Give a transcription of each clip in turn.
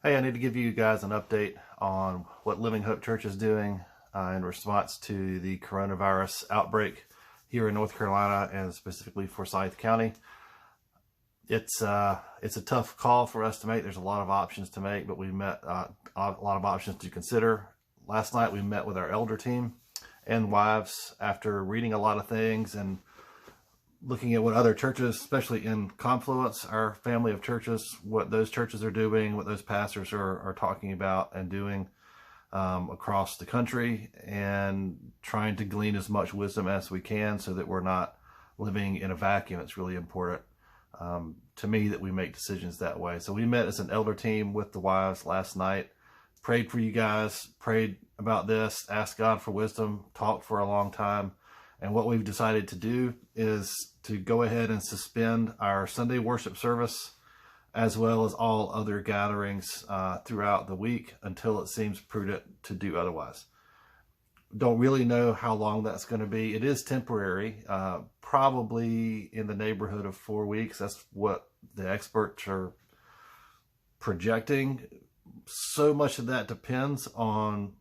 Hey, I need to give you guys an update on what Living Hope Church is doing in response to the coronavirus outbreak here in North Carolina and specifically Forsyth County. It's a tough call for us to make. There's a lot of options to make, but we met a lot of options to consider. Last night we met with our elder team and wives after reading a lot of things and looking at what other churches, especially in Confluence, our family of churches, what those churches are doing, what those pastors are talking about and doing across the country, and trying to glean as much wisdom as we can so that we're not living in a vacuum. It's really important to me that we make decisions that way. So we met as an elder team with the wives last night, prayed for you guys, prayed about this, asked God for wisdom, talked for a long time. And what we've decided to do is to go ahead and suspend our Sunday worship service as well as all other gatherings throughout the week until it seems prudent to do otherwise. Don't really know how long that's going to be. It is temporary, probably in the neighborhood of 4 weeks. That's what the experts are projecting. So much of that depends on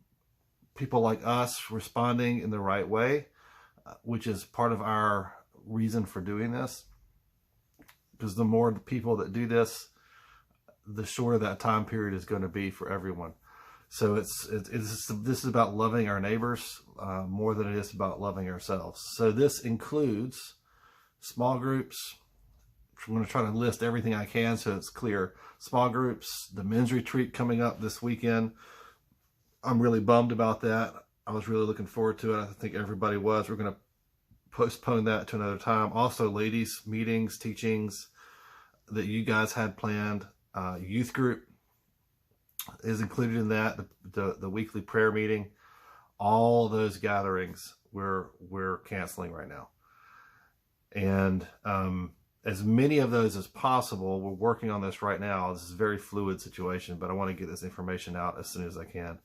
people like us responding in the right way, which is part of our reason for doing this, because the more people that do this, the shorter that time period is going to be for everyone. So this is about loving our neighbors more than it is about loving ourselves. So this includes small groups. I'm going to try to list everything I can so it's clear. Small groups, the men's retreat coming up this weekend. I'm really bummed about that. I was really looking forward to it. I think everybody was. We're going to postpone that to another time. Also, ladies' meetings, teachings that you guys had planned. Youth group is included in that. The weekly prayer meeting. All those gatherings we're canceling right now. And as many of those as possible, we're working on this right now. This is a very fluid situation, but I want to get this information out as soon as I can.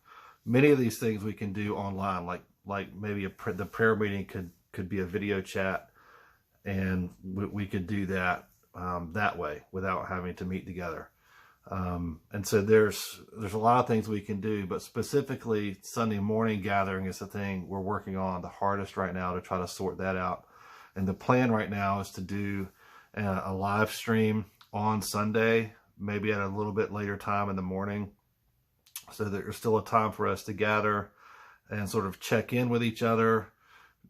Many of these things we can do online, like maybe the prayer meeting could be a video chat, and we could do that that way without having to meet together. And so there's a lot of things we can do, but specifically Sunday morning gathering is the thing we're working on the hardest right now to try to sort that out. And the plan right now is to do a live stream on Sunday, maybe at a little bit later time in the morning, so that there's still a time for us to gather and sort of check in with each other,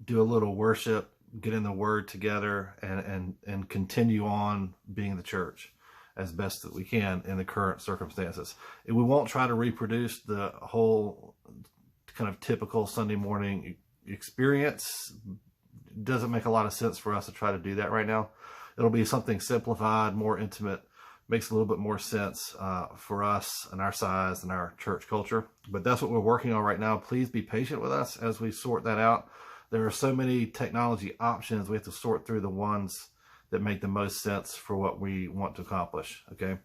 do a little worship, get in the Word together, and continue on being the church as best that we can in the current circumstances. And we won't try to reproduce the whole kind of typical Sunday morning experience. It doesn't make a lot of sense for us to try to do that right now. It'll be something simplified, more intimate, makes a little bit more sense for us and our size and our church culture. But that's what we're working on right now. Please be patient with us as we sort that out. There are so many technology options. We have to sort through the ones that make the most sense for what we want to accomplish, okay?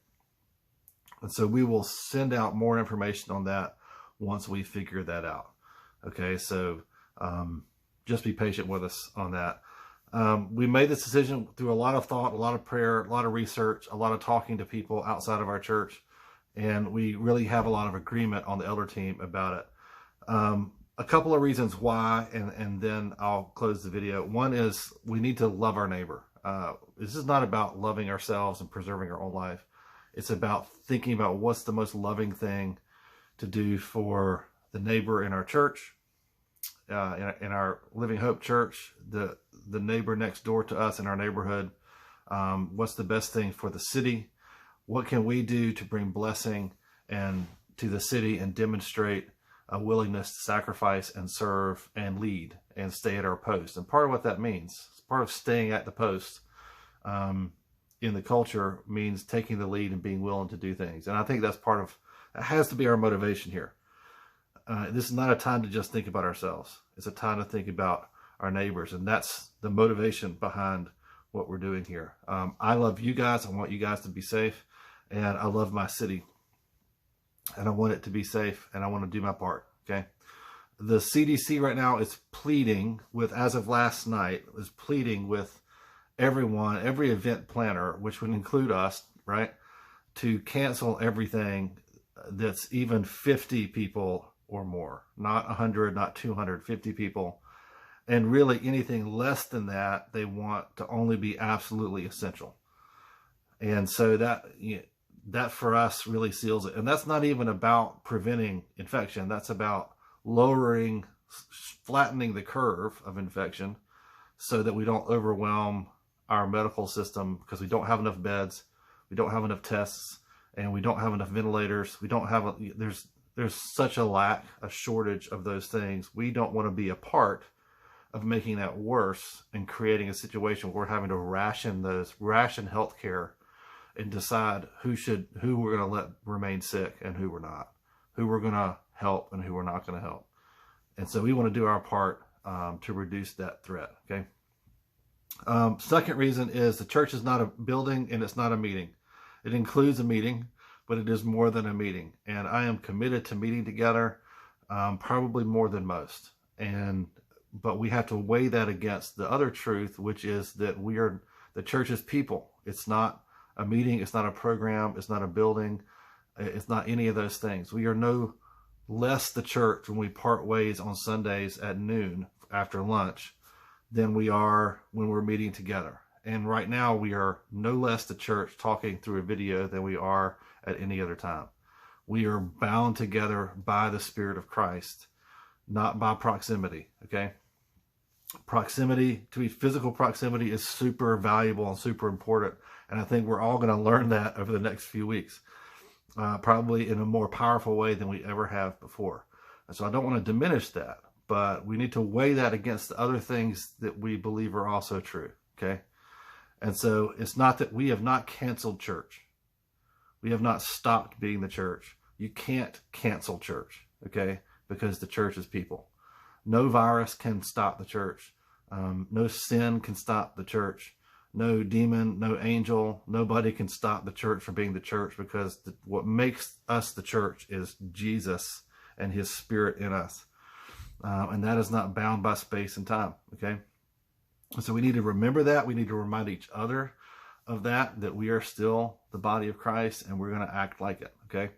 And so we will send out more information on that once we figure that out, okay? So just be patient with us on that. We made this decision through a lot of thought, a lot of prayer, a lot of research, a lot of talking to people outside of our church, and we really have a lot of agreement on the elder team about it. A couple of reasons why, and then I'll close the video. One is we need to love our neighbor. This is not about loving ourselves and preserving our own life. It's about thinking about what's the most loving thing to do for the neighbor in our church, in our Living Hope Church, the neighbor next door to us in our neighborhood. What's the best thing for the city? What can we do to bring blessing and to the city and demonstrate a willingness to sacrifice and serve and lead and stay at our post? And part of what that means, part of staying at the post in the culture, means taking the lead and being willing to do things. And I think that has to be our motivation here. This is not a time to just think about ourselves. It's a time to think about our neighbors. And that's the motivation behind what we're doing here. I love you guys. I want you guys to be safe. And I love my city. And I want it to be safe. And I want to do my part. Okay. The CDC right now is pleading with, as of last night, is pleading with everyone, every event planner, which would include us, right, to cancel everything that's even 50 people or more, not 100, not 250 people. And really anything less than that, they want to only be absolutely essential. And so that, that for us really seals it. And that's not even about preventing infection. That's about lowering, flattening the curve of infection so that we don't overwhelm our medical system, because we don't have enough beds, we don't have enough tests, and we don't have enough ventilators. We don't have, there's such a lack, a shortage of those things. We don't want to be a part of making that worse and creating a situation where we're having to ration healthcare and decide who we're going to let remain sick and who we're not, who we're going to help and who we're not going to help. And so we want to do our part to reduce that threat. Okay. Second reason is the church is not a building and it's not a meeting. It includes a meeting, but it is more than a meeting. And I am committed to meeting together, probably more than most. But we have to weigh that against the other truth, which is that we are the church's people. It's not a meeting. It's not a program. It's not a building. It's not any of those things. We are no less the church when we part ways on Sundays at noon after lunch than we are when we're meeting together. And right now we are no less the church talking through a video than we are at any other time. We are bound together by the Spirit of Christ, not by proximity. Okay. Proximity, to be physical proximity, is super valuable and super important. And I think we're all going to learn that over the next few weeks, probably in a more powerful way than we ever have before. And so I don't want to diminish that, but we need to weigh that against the other things that we believe are also true. Okay. And so it's not that we have not canceled church. We have not stopped being the church. You can't cancel church. Okay. Because the church is people. No virus can stop the church. No sin can stop the church. No demon, no angel, nobody can stop the church from being the church, because what makes us the church is Jesus and his Spirit in us. And that is not bound by space and time. Okay. So we need to remember that. We need to remind each other of that we are still the body of Christ and we're going to act like it. Okay.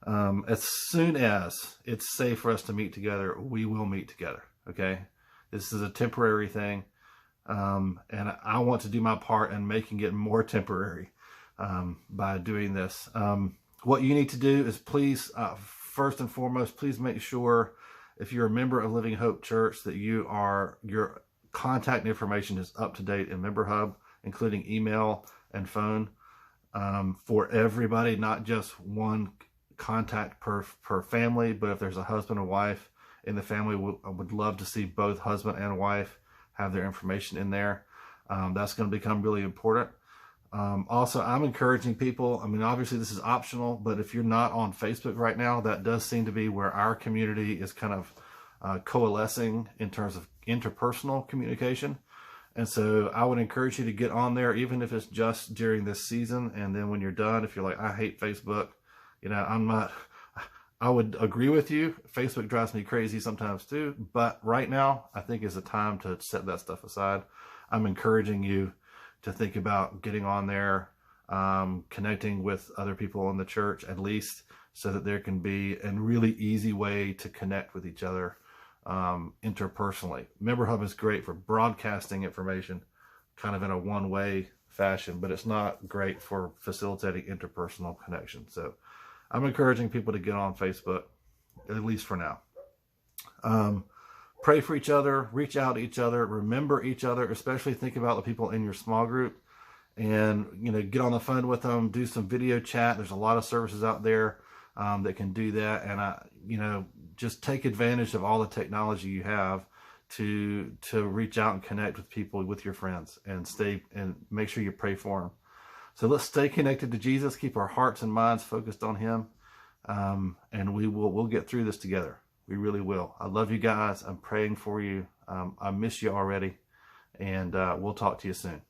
As soon as it's safe for us to meet together, we will meet together. Okay. This is a temporary thing. And I want to do my part in making it more temporary, by doing this. What you need to do is please, first and foremost, please make sure if you're a member of Living Hope Church that your contact information is up to date in Member Hub, including email and phone, for everybody, not just one contact per family, but if there's a husband and wife in the family, I would love to see both husband and wife have their information in there. That's going to become really important. Also, I'm encouraging people, I mean, obviously this is optional, but if you're not on Facebook right now, that does seem to be where our community is kind of coalescing in terms of interpersonal communication. And so I would encourage you to get on there, even if it's just during this season. And then when you're done, if you're like, I hate Facebook, I would agree with you. Facebook drives me crazy sometimes too, but right now I think is a time to set that stuff aside. I'm encouraging you to think about getting on there, connecting with other people in the church, at least, so that there can be a really easy way to connect with each other interpersonally. Member Hub is great for broadcasting information kind of in a one-way fashion, but it's not great for facilitating interpersonal connection. So I'm encouraging people to get on Facebook, at least for now. Pray for each other, reach out to each other, remember each other, especially think about the people in your small group, and, get on the phone with them, do some video chat. There's a lot of services out there that can do that. And just take advantage of all the technology you have to reach out and connect with people, with your friends, and make sure you pray for them. So let's stay connected to Jesus, keep our hearts and minds focused on him. And we'll get through this together. We really will. I love you guys. I'm praying for you. I miss you already. And we'll talk to you soon.